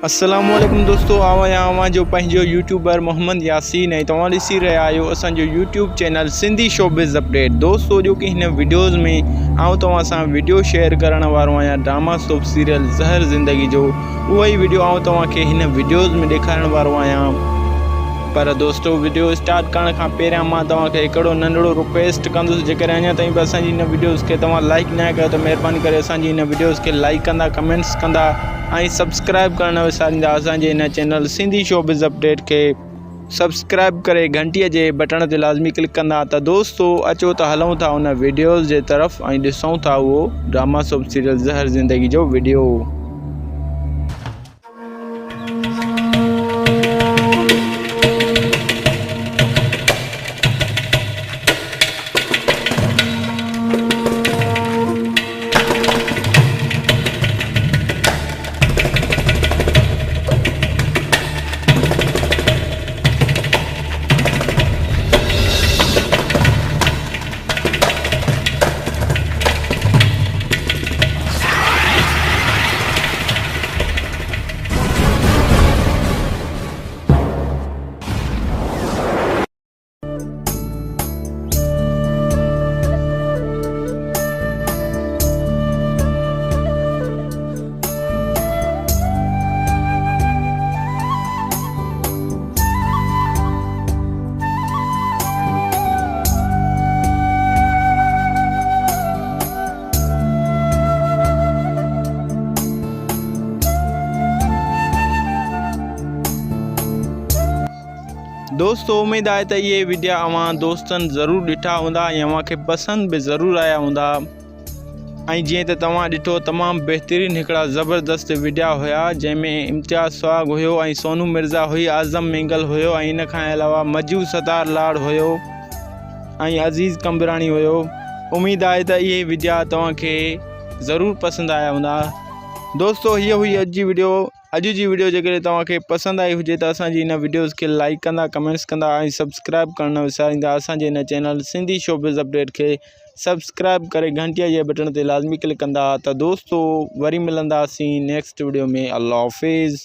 अस्सलामुअलैकुम दोस्तों, आवां जो पंहिंजो यूट्यूबर मोहम्मद यासीन ऐं तव्हां ॾिसी रहिया आहियो असांजो YouTube channel Sindhi showbiz update. दोस्तों जो कि हिन वीडियोज़ में आउं तव्हां सां वीडियो शेयर करण वारो आहियां ड्रामा सोप सीरियल ज़हर ज़िंदगी जो। उहो ई वीडियो आउं तव्हांखे हिन वीडियोज़ में ॾेखारण वारो आहियां। पर दोस्तों वीडियो स्टार्ट करण खां पहिरियां मां तव्हांखे हिकिड़ो नंढड़ो रिक्वेस्ट कंदुसि, जेकर अञा ताईं बि असांजी हिन वीडियोज़ खे तव्हां लाइक न कयो त महिरबानी करे असांजी हिन वीडियोज़ खे लाइक कंदा, कमेंट्स कंदा ऐं सब्सक्राइब करण न विसारींदा। असांजे हिन चैनल सिंधी शोबिज़ अपडेट खे सब्सक्राइब करे घंटीअ जे बटण ते लाज़मी क्लिक कंदा। त दोस्तों अचो त हलूं था उन वीडियोज़ जे तरफ़ ऐं ॾिसूं था उहो ड्रामा सोप सीरियल ज़हर ज़िंदगी जो वीडियो। दोस्तों उम्मीद है तो ये वीडियो अवां दोस्तन ज़रूर ॾिठा हूंदा ऐं अवांखे पसंद भी ज़रूर आया हूंदा। ऐं जीअं त तव्हां ॾिठो तमाम बेहतरीन हिकिड़ा ज़बरदस्त वीडियो हुया, जंहिंमें इम्तियाज़ स्वाग हुयो ऐं सोनू मिर्ज़ा हुई, आज़म मंगल हुयो ऐं इन खां अलावा मजू सतार लाड़ हुयो ऐं अज़ीज़ कंबरानी हुयो। उम्मीद है तो ये वीडियो तव्हांखे ज़रूर पसंद आया हूंदा। दोस्तों ये हुई अॼु जी वीडियो जेकर तव्हांखे पसंद आई हुजे त असांजी हिन वीडियोज़ खे लाइक कंदा, कमेंट्स कंदा ऐं सब्सक्राइब करण न विसारींदा। असांजे हिन चैनल सिंधी शोबिज़ अपडेट खे सब्सक्राइब करे घंटीअ जे बटन ते लाज़मी क्लिक कंदा। त दोस्तों वरी मिलंदासीं नेक्स्ट वीडियो में। अल्लाह हाफ़िज़।